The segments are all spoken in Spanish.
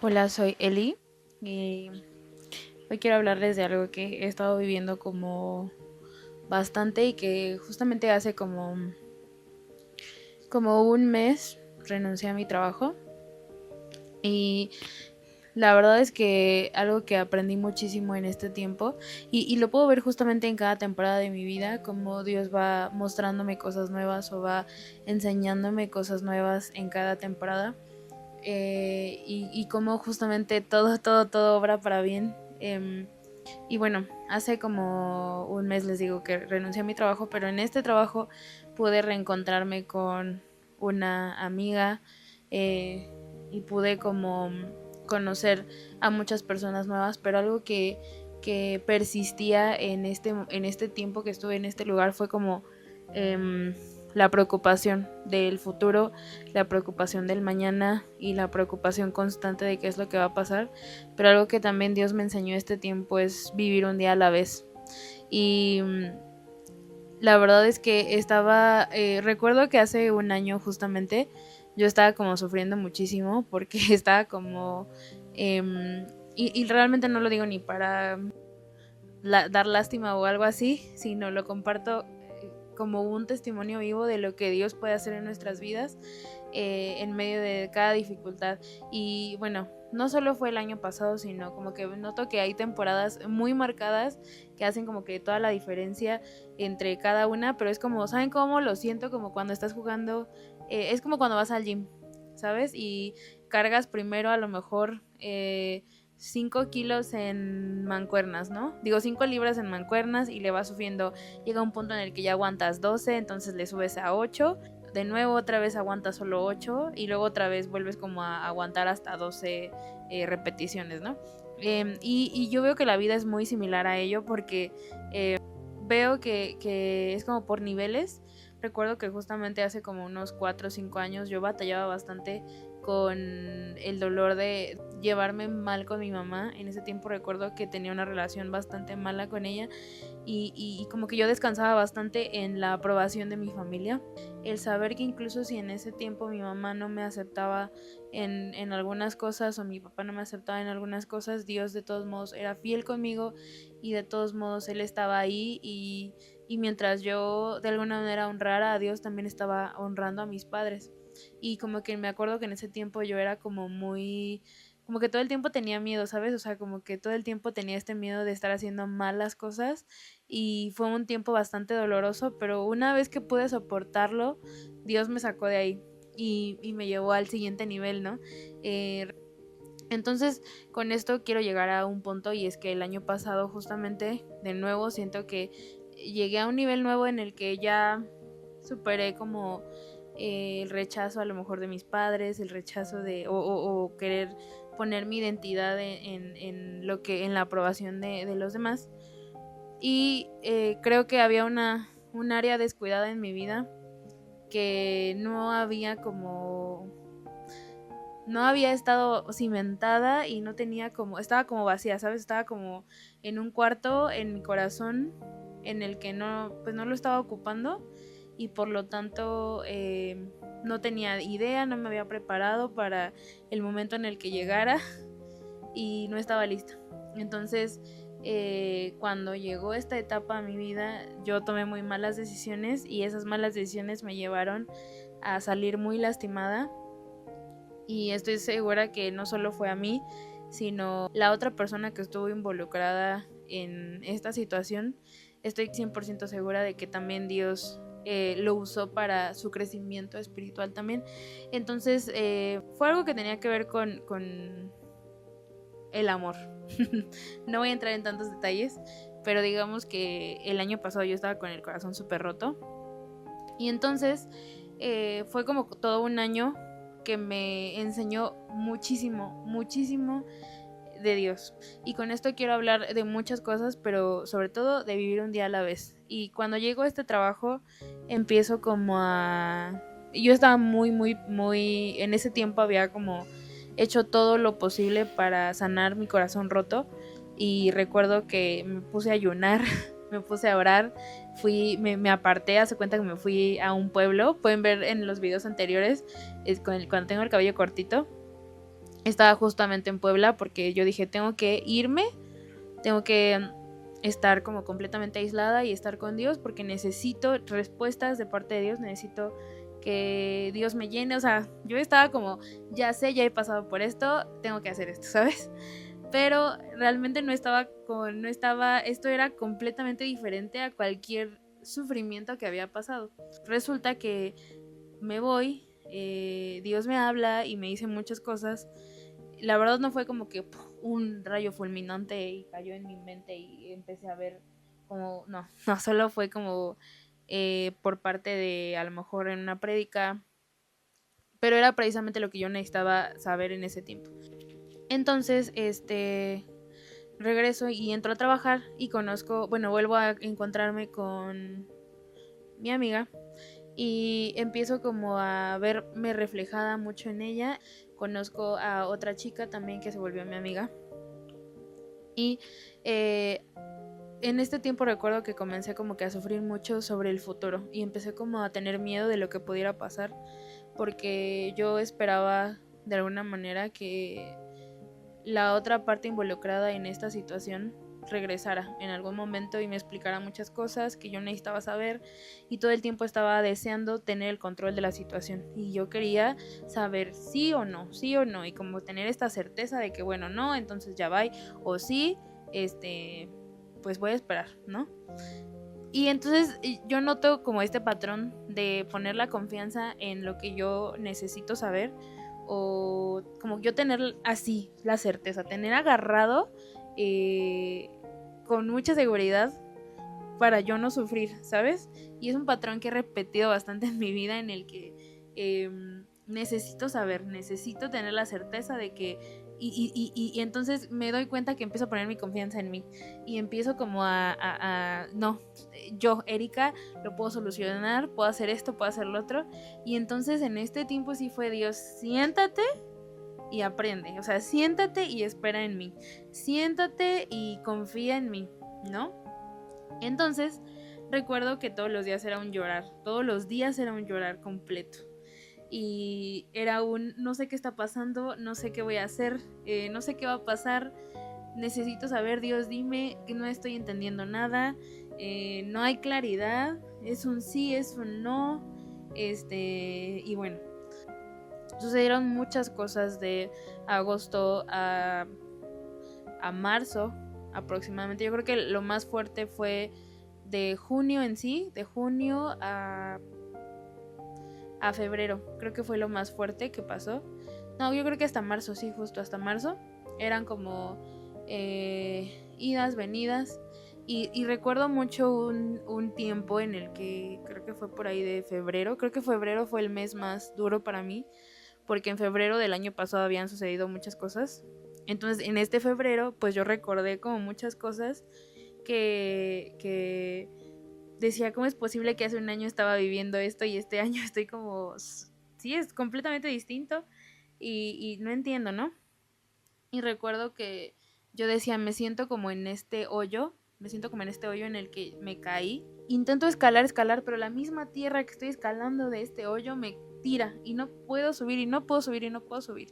Hola, soy Eli y hoy quiero hablarles de algo que he estado viviendo como bastante y que justamente hace como un mes renuncié a mi trabajo y la verdad es que algo que aprendí muchísimo en este tiempo y lo puedo ver justamente en cada temporada de mi vida, como Dios va mostrándome cosas nuevas o va enseñándome cosas nuevas en cada temporada. Y cómo justamente todo obra para bien. Y bueno, hace como un mes les digo que renuncié a mi trabajo, pero en este trabajo pude reencontrarme con una amiga eh, y pude como conocer a muchas personas nuevas, pero algo que persistía en este tiempo que estuve en este lugar fue como eh, la preocupación del futuro, la preocupación del mañana y la preocupación constante de qué es lo que va a pasar. Pero algo que también Dios me enseñó este tiempo es vivir un día a la vez. Y la verdad es que recuerdo que hace un año justamente yo estaba como sufriendo muchísimo porque estaba como... y realmente no lo digo ni para dar lástima o algo así, sino lo comparto como un testimonio vivo de lo que Dios puede hacer en nuestras vidas en medio de cada dificultad. Y bueno, no solo fue el año pasado, sino como que noto que hay temporadas muy marcadas que hacen como que toda la diferencia entre cada una, pero es como, ¿saben cómo lo siento? Como cuando estás jugando, es como cuando vas al gym, ¿sabes? Y cargas primero a lo mejor 5 kilos en mancuernas, ¿no? Digo 5 libras en mancuernas y le vas subiendo, llega un punto en el que ya aguantas 12, entonces le subes a 8, de nuevo otra vez aguantas solo 8 y luego otra vez vuelves como a aguantar hasta 12 repeticiones, ¿no? Y yo veo que la vida es muy similar a ello porque veo que es como por niveles. Recuerdo que justamente hace como unos 4 o 5 años yo batallaba bastante con el dolor de llevarme mal con mi mamá. En ese tiempo recuerdo que tenía una relación bastante mala con ella y como que yo descansaba bastante en la aprobación de mi familia. El saber que incluso si en ese tiempo mi mamá no me aceptaba en algunas cosas o mi papá no me aceptaba en algunas cosas, Dios de todos modos era fiel conmigo y de todos modos Él estaba ahí y mientras yo de alguna manera honrara a Dios, también estaba honrando a mis padres. Y como que me acuerdo que en ese tiempo yo era como muy, como que todo el tiempo tenía miedo, ¿sabes? O sea, como que todo el tiempo tenía este miedo de estar haciendo malas cosas y fue un tiempo bastante doloroso, pero una vez que pude soportarlo, Dios me sacó de ahí y me llevó al siguiente nivel, ¿no? Entonces, con esto quiero llegar a un punto y es que el año pasado justamente, de nuevo, siento que llegué a un nivel nuevo en el que ya superé como el rechazo a lo mejor de mis padres, el rechazo de o querer poner mi identidad en lo que en la aprobación de los demás y creo que había un área descuidada en mi vida que no había como no había estado cimentada y no tenía como, estaba como vacía, ¿sabes? Estaba como en un cuarto en mi corazón en el que no, pues no lo estaba ocupando y por lo tanto no tenía idea, no me había preparado para el momento en el que llegara y no estaba lista. Entonces, cuando llegó esta etapa a mi vida, yo tomé muy malas decisiones y esas malas decisiones me llevaron a salir muy lastimada y estoy segura que no solo fue a mí, sino la otra persona que estuvo involucrada en esta situación, estoy 100% segura de que también Dios lo usó para su crecimiento espiritual también. Entonces fue algo que tenía que ver con el amor. No voy a entrar en tantos detalles, pero digamos que el año pasado yo estaba con el corazón súper roto y entonces fue como todo un año que me enseñó muchísimo, muchísimo de Dios. Y con esto quiero hablar de muchas cosas, pero sobre todo de vivir un día a la vez. Y cuando llego a este trabajo, empiezo como a... Yo estaba muy... En ese tiempo había como hecho todo lo posible para sanar mi corazón roto. Y recuerdo que me puse a ayunar, me puse a orar, me aparté, hace cuenta que me fui a un pueblo. Pueden ver en los videos anteriores, cuando tengo el cabello cortito estaba justamente en Puebla porque yo dije, tengo que irme, tengo que estar como completamente aislada y estar con Dios porque necesito respuestas de parte de Dios, necesito que Dios me llene. O sea, yo estaba como, ya sé, ya he pasado por esto, tengo que hacer esto, ¿sabes? Pero realmente no estaba, esto era completamente diferente a cualquier sufrimiento que había pasado. Resulta que me voy, Dios me habla y me dice muchas cosas. La verdad no fue como que un rayo fulminante y cayó en mi mente y empecé a ver como, no, solo fue como por parte de, a lo mejor en una prédica, pero era precisamente lo que yo necesitaba saber en ese tiempo. Entonces, regreso y entro a trabajar y vuelvo a encontrarme con mi amiga y empiezo como a verme reflejada mucho en ella. Conozco a otra chica también que se volvió mi amiga y en este tiempo recuerdo que comencé como que a sufrir mucho sobre el futuro y empecé como a tener miedo de lo que pudiera pasar porque yo esperaba de alguna manera que la otra parte involucrada en esta situación regresara en algún momento y me explicara muchas cosas que yo necesitaba saber y todo el tiempo estaba deseando tener el control de la situación y yo quería saber sí o no y como tener esta certeza de que bueno, no, entonces ya va o sí, pues voy a esperar, ¿no? Y entonces yo noto como este patrón de poner la confianza en lo que yo necesito saber o como yo tener así la certeza, tener agarrado con mucha seguridad para yo no sufrir, ¿sabes? Y es un patrón que he repetido bastante en mi vida en el que necesito saber, necesito tener la certeza de que y entonces me doy cuenta que empiezo a poner mi confianza en mí y empiezo como no, yo, Erika, lo puedo solucionar, puedo hacer esto, puedo hacer lo otro. Y entonces en este tiempo sí fue Dios, siéntate y aprende, o sea, siéntate y espera en mí, siéntate y confía en mí, ¿no? Entonces recuerdo que todos los días era un llorar, todos los días era un llorar completo. Y era no sé qué está pasando, no sé qué voy a hacer, no sé qué va a pasar, necesito saber, Dios, dime, que no estoy entendiendo nada, no hay claridad, es un sí, es un no, y bueno, sucedieron muchas cosas de agosto a marzo aproximadamente. Yo creo que lo más fuerte fue de junio en sí, de junio a febrero, creo que fue lo más fuerte que pasó. No, yo creo que hasta marzo, sí, justo hasta marzo. Eran como idas, venidas. Y recuerdo mucho un tiempo en el que creo que fue por ahí de febrero. Creo que febrero fue el mes más duro para mí, porque en febrero del año pasado habían sucedido muchas cosas. Entonces en este febrero pues yo recordé como muchas cosas que decía, ¿cómo es posible que hace un año estaba viviendo esto y este año estoy como, sí, es completamente distinto y no entiendo, ¿no? Y recuerdo que yo decía, me siento como en este hoyo en el que me caí. Intento escalar, pero la misma tierra que estoy escalando de este hoyo me tira y no puedo subir y no puedo subir y no puedo subir.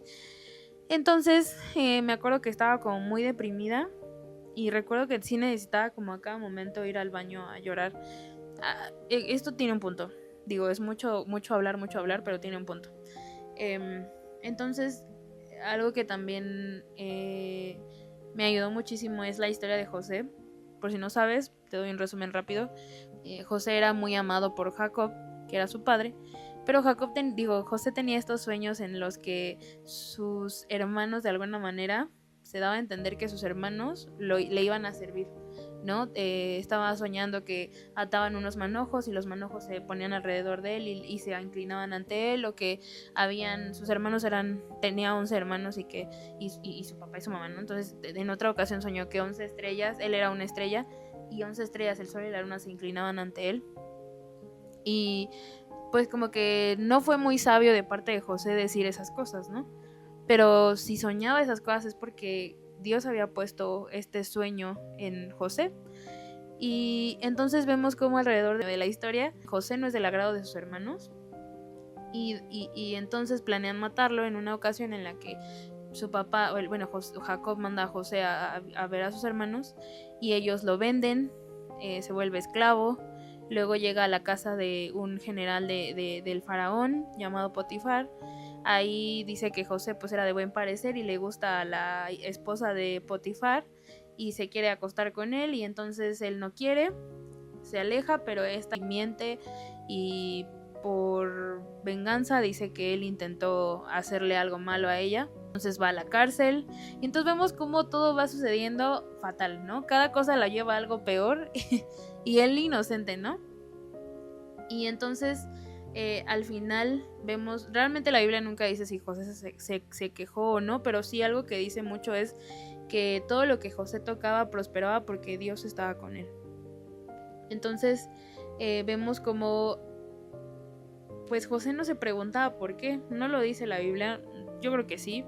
Entonces me acuerdo que estaba como muy deprimida y recuerdo que sí necesitaba como a cada momento ir al baño a llorar. Esto tiene un punto. Digo, es mucho hablar, pero tiene un punto. Entonces, algo que también me ayudó muchísimo es la historia de José. Por si no sabes, te doy un resumen rápido. José era muy amado por Jacob, que era su padre. Pero José tenía estos sueños en los que sus hermanos de alguna manera se daba a entender que sus hermanos le iban a servir, ¿no? Estaba soñando que ataban unos manojos y los manojos se ponían alrededor de él y se inclinaban ante él, o que sus hermanos tenía 11 hermanos y su papá y su mamá, ¿no? Entonces en otra ocasión soñó que 11 estrellas, él era una estrella y 11 estrellas, el sol y la luna, se inclinaban ante él. Y pues como que no fue muy sabio de parte de José decir esas cosas, ¿no? Pero si soñaba esas cosas es porque Dios había puesto este sueño en José. Y entonces vemos cómo alrededor de la historia José no es del agrado de sus hermanos y entonces planean matarlo en una ocasión en la que su papá, Jacob manda a José a ver a sus hermanos y ellos lo venden, se vuelve esclavo, luego llega a la casa de un general del faraón llamado Potifar. Ahí dice que José pues era de buen parecer y le gusta a la esposa de Potifar y se quiere acostar con él, y entonces él no quiere, se aleja, pero esta miente y por venganza dice que él intentó hacerle algo malo a ella. Entonces va a la cárcel y entonces vemos cómo todo va sucediendo fatal, ¿no? Cada cosa la lleva a algo peor y él inocente, ¿no? Y entonces al final vemos, realmente la Biblia nunca dice si José se quejó o no, pero sí algo que dice mucho es que todo lo que José tocaba prosperaba porque Dios estaba con él. Entonces vemos como pues José no se preguntaba por qué, no lo dice la Biblia, yo creo que sí,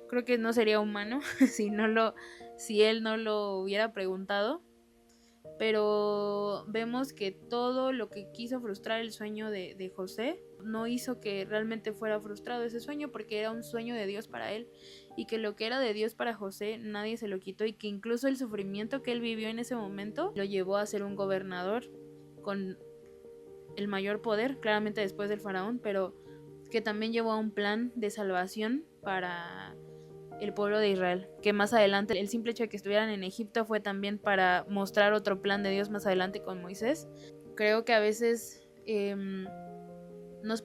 creo que no sería humano si él no lo hubiera preguntado, pero vemos que todo lo que quiso frustrar el sueño de José no hizo que realmente fuera frustrado ese sueño, porque era un sueño de Dios para él, y que lo que era de Dios para José nadie se lo quitó, y que incluso el sufrimiento que él vivió en ese momento lo llevó a ser un gobernador con el mayor poder, claramente después del faraón, pero que también llevó a un plan de salvación para el pueblo de Israel, que más adelante el simple hecho de que estuvieran en Egipto fue también para mostrar otro plan de Dios más adelante con Moisés. Creo que a veces nos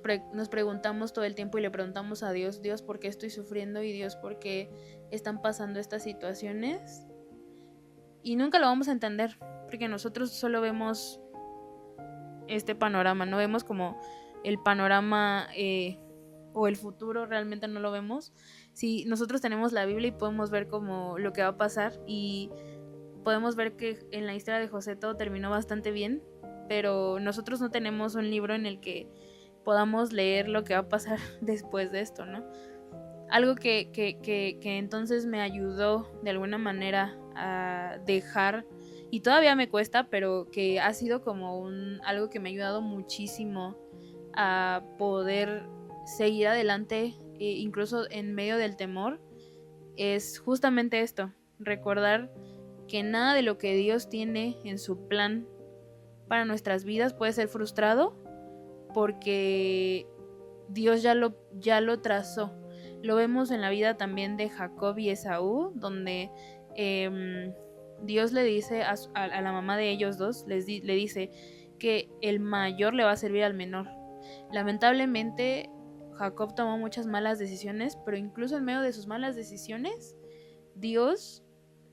preguntamos todo el tiempo y le preguntamos a Dios, Dios, ¿por qué estoy sufriendo? Y Dios, ¿por qué están pasando estas situaciones? Y nunca lo vamos a entender, porque nosotros solo vemos este panorama, no vemos como el panorama o el futuro, realmente no lo vemos. Si nosotros tenemos la Biblia y podemos ver como lo que va a pasar, y podemos ver que en la historia de José todo terminó bastante bien, pero nosotros no tenemos un libro en el que podamos leer lo que va a pasar después de esto, ¿no? Algo que entonces me ayudó de alguna manera a dejar, y todavía me cuesta, pero que ha sido como algo que me ha ayudado muchísimo a poder seguir adelante, incluso en medio del temor, es justamente esto: recordar que nada de lo que Dios tiene en su plan para nuestras vidas puede ser frustrado, porque Dios ya lo trazó. Lo vemos en la vida también de Jacob y Esaú, donde Dios le dice a la mamá de ellos dos, le dice que el mayor le va a servir al menor. Lamentablemente Jacob tomó muchas malas decisiones, pero incluso en medio de sus malas decisiones, Dios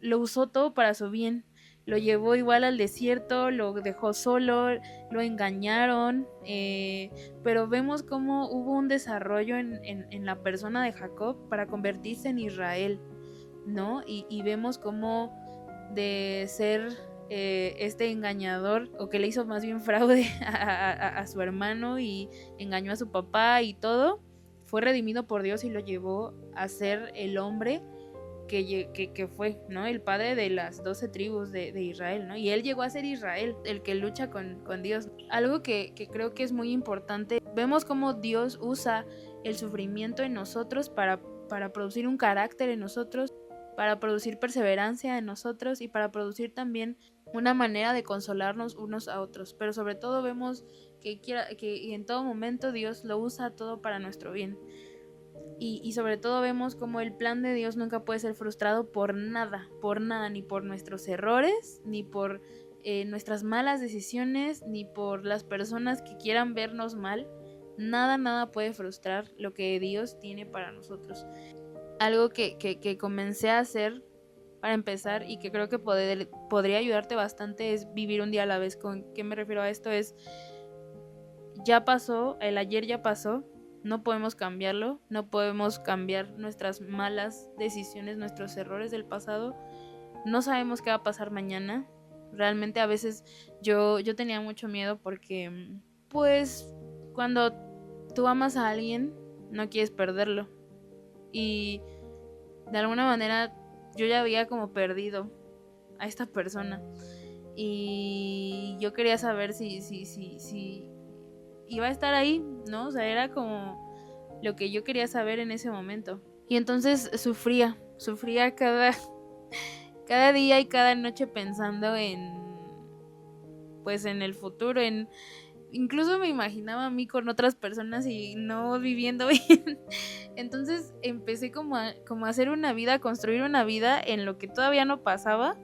lo usó todo para su bien. Lo llevó igual al desierto, lo dejó solo, lo engañaron, pero vemos cómo hubo un desarrollo en la persona de Jacob para convertirse en Israel, ¿no? Y vemos cómo de ser este engañador, o que le hizo más bien fraude a su hermano y engañó a su papá y todo, fue redimido por Dios y lo llevó a ser el hombre que fue, ¿no? El padre de las 12 tribus de Israel, ¿no? Y él llegó a ser Israel, el que lucha con Dios. Algo que creo que es muy importante, vemos cómo Dios usa el sufrimiento en nosotros para producir un carácter en nosotros, para producir perseverancia en nosotros, y para producir también una manera de consolarnos unos a otros. Pero sobre todo vemos que en todo momento Dios lo usa todo para nuestro bien. Y sobre todo vemos como el plan de Dios nunca puede ser frustrado por nada, ni por nuestros errores, ni por nuestras malas decisiones, ni por las personas que quieran vernos mal. Nada puede frustrar lo que Dios tiene para nosotros. Algo que comencé a hacer para empezar, y que creo que podría ayudarte bastante, es vivir un día a la vez. ¿Con qué me refiero a esto? Ya pasó, el ayer ya pasó. No podemos cambiarlo, no podemos cambiar nuestras malas decisiones, nuestros errores del pasado. No sabemos qué va a pasar mañana. Realmente a veces yo tenía mucho miedo, porque pues cuando tú amas a alguien no quieres perderlo. Y de alguna manera yo ya había como perdido a esta persona. Y yo quería saber si iba a estar ahí, ¿no? O sea, era como lo que yo quería saber en ese momento. Y entonces sufría cada día y cada noche pensando pues en el futuro, incluso me imaginaba a mí con otras personas y no viviendo bien. Entonces empecé como a hacer una vida, a construir una vida en lo que todavía no pasaba,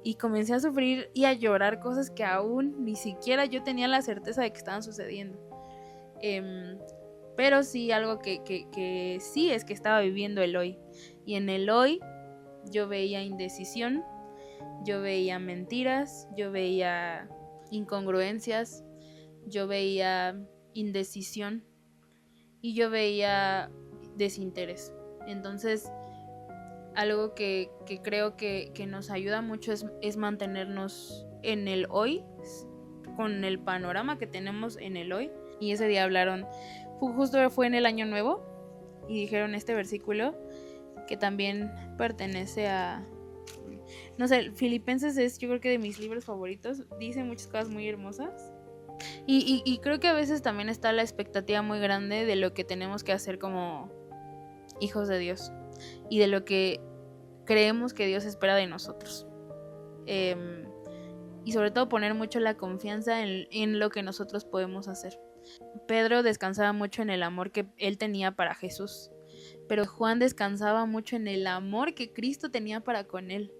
y comencé a sufrir y a llorar cosas que aún ni siquiera yo tenía la certeza de que estaban sucediendo. Pero sí, algo que sí es que estaba viviendo el hoy. Y en el hoy yo veía indecisión, yo veía mentiras, yo veía incongruencias, yo veía indecisión y yo veía desinterés. Entonces, algo que creo que nos ayuda mucho es mantenernos en el hoy, con el panorama que tenemos en el hoy. Y ese día hablaron, justo fue en el año nuevo, y dijeron este versículo que también pertenece a, no sé, Filipenses es, yo creo que de mis libros favoritos, dice muchas cosas muy hermosas. Y creo que a veces también está la expectativa muy grande de lo que tenemos que hacer como hijos de Dios y de lo que creemos que Dios espera de nosotros. Y sobre todo poner mucho la confianza en lo que nosotros podemos hacer. Pedro descansaba mucho en el amor que él tenía para Jesús, pero Juan descansaba mucho en el amor que Cristo tenía para con él.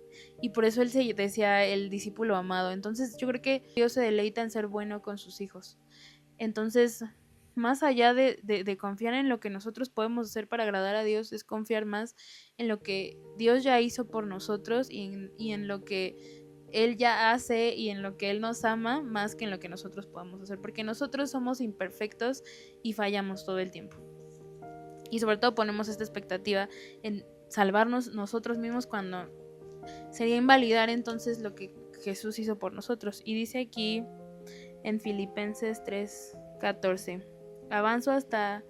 Y por eso él se decía el discípulo amado. Entonces yo creo que Dios se deleita en ser bueno con sus hijos. Entonces, más allá de confiar en lo que nosotros podemos hacer para agradar a Dios, es confiar más en lo que Dios ya hizo por nosotros y en lo que Él ya hace y en lo que Él nos ama, más que en lo que nosotros podamos hacer, porque nosotros somos imperfectos y fallamos todo el tiempo. Y sobre todo ponemos esta expectativa en salvarnos nosotros mismos, cuando sería invalidar entonces lo que Jesús hizo por nosotros. Y dice aquí en Filipenses 3:14, avanzo hasta,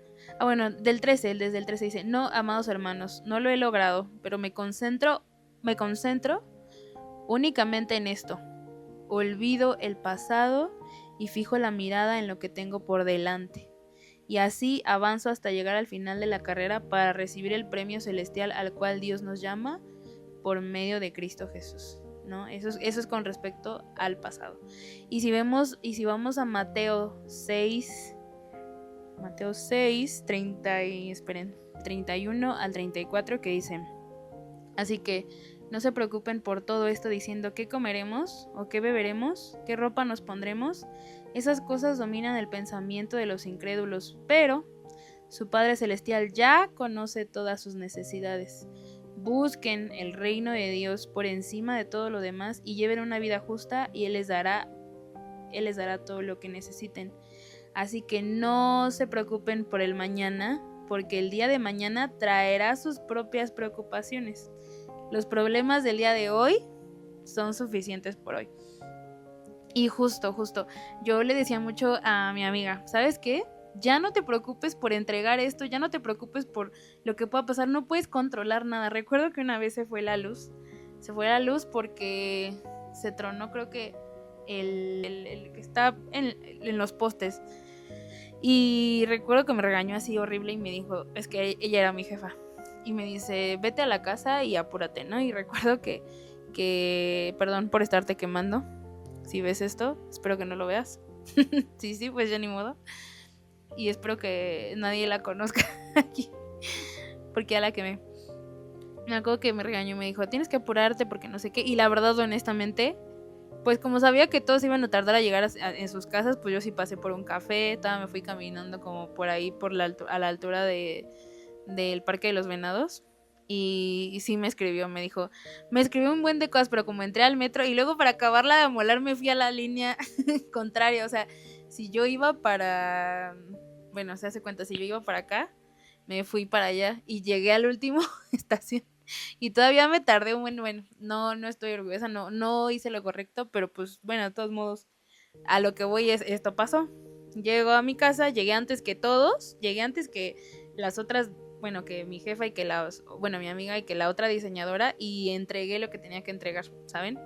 del 13, desde el 13 dice: no, amados hermanos, no lo he logrado, pero me concentro únicamente en esto. Olvido el pasado y fijo la mirada en lo que tengo por delante. Y así avanzo hasta llegar al final de la carrera para recibir el premio celestial al cual Dios nos llama por medio de Cristo Jesús, ¿no? Eso es con respecto al pasado. Y si vamos a Mateo 6, 31 al 34, que dice: así que no se preocupen por todo esto diciendo qué comeremos o qué beberemos, qué ropa nos pondremos. Esas cosas dominan el pensamiento de los incrédulos, pero su Padre Celestial ya conoce todas sus necesidades. Busquen el reino de Dios por encima de todo lo demás y lleven una vida justa, y Él les dará todo lo que necesiten. Así que no se preocupen por el mañana, porque el día de mañana traerá sus propias preocupaciones. Los problemas del día de hoy son suficientes por hoy. Y justo, yo le decía mucho a mi amiga, ¿sabes qué? Ya no te preocupes por entregar esto, ya no te preocupes por lo que pueda pasar, no puedes controlar nada. Recuerdo que una vez se fue la luz porque se tronó, creo que el que está en los postes. Y recuerdo que me regañó así horrible y me dijo, es que ella era mi jefa, y me dice: vete a la casa y apúrate, ¿no? Y recuerdo que perdón por estarte quemando, si ves esto, espero que no lo veas. Sí, pues ya ni modo. Y espero que nadie la conozca aquí, porque ya la quemé. Me acuerdo que me regañó y me dijo: tienes que apurarte porque no sé qué. Y la verdad, honestamente, pues como sabía que todos iban a tardar a llegar en sus casas, pues yo sí pasé por un café, me fui caminando como por ahí, a la altura del Parque de los Venados. Y sí me escribió un buen de cosas, pero como entré al metro y luego para acabarla de amolar me fui a la línea contraria. O sea, si yo iba para, bueno, se hace cuenta, si yo iba para acá, me fui para allá y llegué al último estación. Y todavía me tardé bueno, no estoy orgullosa, no hice lo correcto, pero pues bueno, de todos modos, a lo que voy es, esto pasó. Llego a mi casa, llegué antes que las otras, bueno, que mi jefa y que mi amiga y que la otra diseñadora, y entregué lo que tenía que entregar, ¿saben?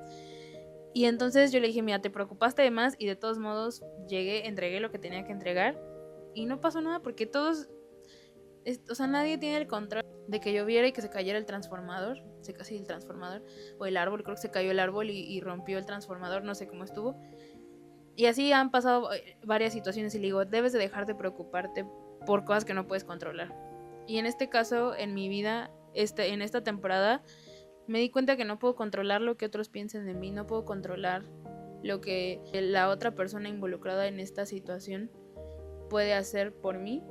Y entonces yo le dije: mira, te preocupaste de más, y de todos modos llegué, entregué lo que tenía que entregar y no pasó nada, porque todos o sea, nadie tiene el control de que lloviera y que se cayera el transformador, el transformador, o el árbol, creo que se cayó el árbol y rompió el transformador, no sé cómo estuvo. Y así han pasado varias situaciones y le digo, debes de dejar de preocuparte por cosas que no puedes controlar. Y en este caso, en mi vida, en esta temporada, me di cuenta que no puedo controlar lo que otros piensen de mí, no puedo controlar lo que la otra persona involucrada en esta situación puede hacer por mí.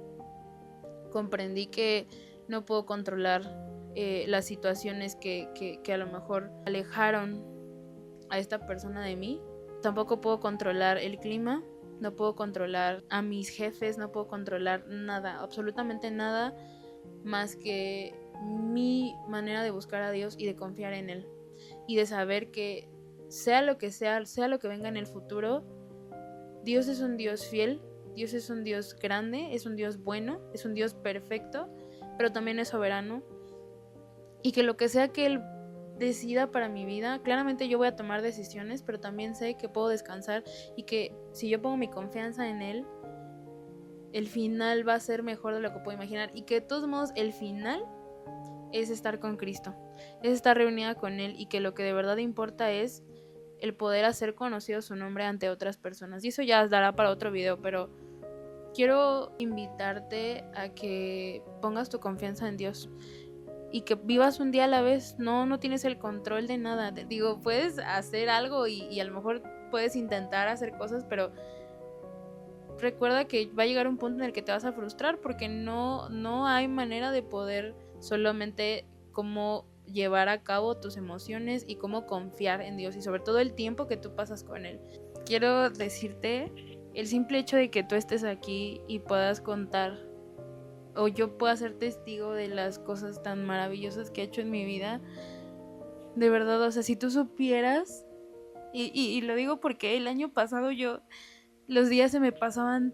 Comprendí que no puedo controlar las situaciones que a lo mejor alejaron a esta persona de mí. Tampoco puedo controlar el clima, no puedo controlar a mis jefes, no puedo controlar nada, absolutamente nada más que mi manera de buscar a Dios y de confiar en Él. Y de saber que sea lo que sea, sea lo que venga en el futuro, Dios es un Dios fiel, Dios es un Dios grande, es un Dios bueno, es un Dios perfecto, pero también es soberano. Y que lo que sea que Él decida para mi vida, claramente yo voy a tomar decisiones, pero también sé que puedo descansar y que si yo pongo mi confianza en Él, el final va a ser mejor de lo que puedo imaginar. Y que de todos modos el final es estar con Cristo, es estar reunida con Él, y que lo que de verdad importa es el poder hacer conocido su nombre ante otras personas. Y eso ya dará para otro video, pero quiero invitarte a que pongas tu confianza en Dios y que vivas un día a la vez. No tienes el control de nada. Digo, puedes hacer algo y a lo mejor puedes intentar hacer cosas, pero recuerda que va a llegar un punto en el que te vas a frustrar porque no hay manera de poder solamente cómo llevar a cabo tus emociones y cómo confiar en Dios y sobre todo el tiempo que tú pasas con Él. Quiero decirte, el simple hecho de que tú estés aquí y puedas contar, o yo pueda ser testigo de las cosas tan maravillosas que he hecho en mi vida, de verdad, o sea, si tú supieras, y lo digo porque el año pasado los días se me pasaban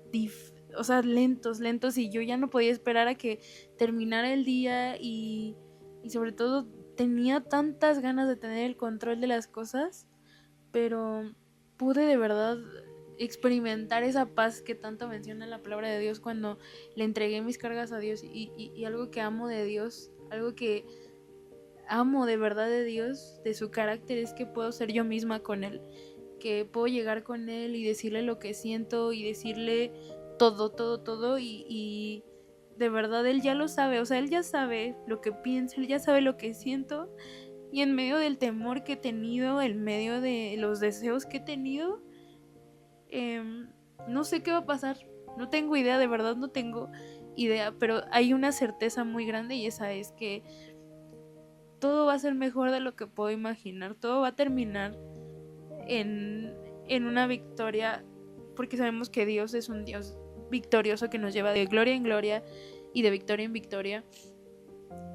o sea, lentos, y yo ya no podía esperar a que terminara el día y sobre todo tenía tantas ganas de tener el control de las cosas, pero pude de verdad experimentar esa paz que tanto menciona la palabra de Dios cuando le entregué mis cargas a Dios, y algo que amo de Dios, algo que amo de verdad de Dios, de su carácter, es que puedo ser yo misma con Él, que puedo llegar con Él y decirle lo que siento y decirle todo, y de verdad Él ya lo sabe, o sea, Él ya sabe lo que pienso, Él ya sabe lo que siento, y en medio del temor que he tenido, en medio de los deseos que he tenido, no sé qué va a pasar, no tengo idea, de verdad no tengo idea, pero hay una certeza muy grande, y esa es que todo va a ser mejor de lo que puedo imaginar, todo va a terminar en una victoria, porque sabemos que Dios es un Dios victorioso que nos lleva de gloria en gloria y de victoria en victoria,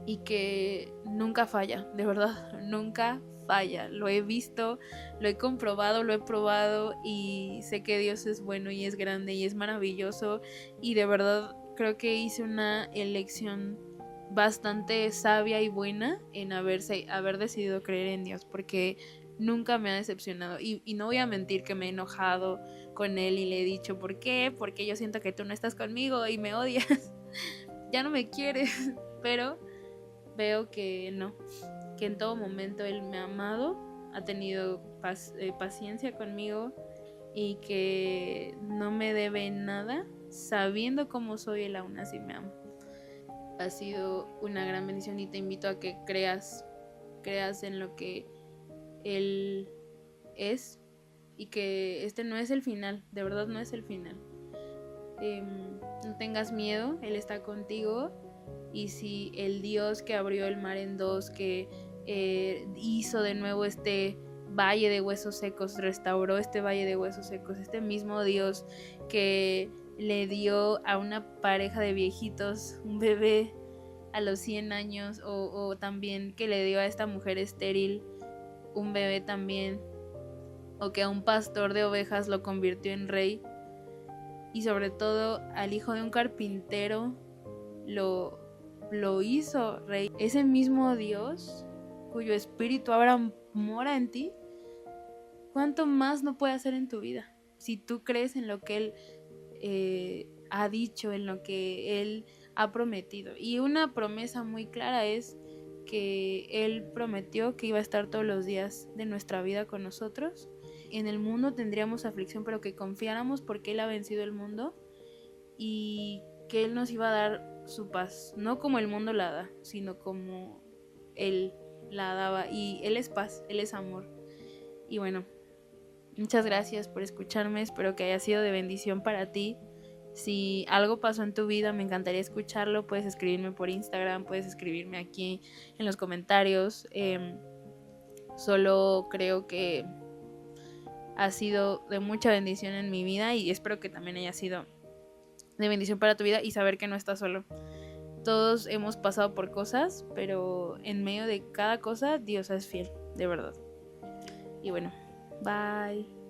y que nunca falla, de verdad, nunca falla. Lo he visto, lo he comprobado, lo he probado, y sé que Dios es bueno y es grande y es maravilloso, y de verdad creo que hice una elección bastante sabia y buena en haber decidido creer en Dios, porque nunca me ha decepcionado, y no voy a mentir que me he enojado con Él y le he dicho, ¿por qué? Porque yo siento que tú no estás conmigo y me odias, ya no me quieres, pero veo que no, que en todo momento Él me ha amado, ha tenido paciencia conmigo, y que no me debe nada, sabiendo cómo soy, Él aún así me ama. Ha sido una gran bendición, y te invito a que creas en lo que Él es, y que este no es el final, de verdad no es el final. No tengas miedo, Él está contigo, y si el Dios que abrió el mar en dos, que hizo de nuevo este valle de huesos secos, restauró este valle de huesos secos, este mismo Dios que le dio a una pareja de viejitos un bebé a los 100 años, o también que le dio a esta mujer estéril un bebé también, o que a un pastor de ovejas lo convirtió en rey, y sobre todo al hijo de un carpintero lo hizo rey. Ese mismo Dios cuyo espíritu ahora mora en ti, ¿cuánto más no puede hacer en tu vida? Si tú crees en lo que Él ha dicho, en lo que Él ha prometido. Y una promesa muy clara es que Él prometió que iba a estar todos los días de nuestra vida con nosotros. En el mundo tendríamos aflicción, pero que confiáramos porque Él ha vencido el mundo y que Él nos iba a dar su paz, no como el mundo la da, sino como Él la daba. Y Él es paz, Él es amor. Y bueno, muchas gracias por escucharme, espero que haya sido de bendición para ti. Si algo pasó en tu vida, me encantaría escucharlo. Puedes escribirme por Instagram, puedes escribirme aquí en los comentarios. Solo creo que ha sido de mucha bendición en mi vida y espero que también haya sido de bendición para tu vida y saber que no estás solo. Todos hemos pasado por cosas, pero en medio de cada cosa Dios es fiel, de verdad. Y bueno, bye.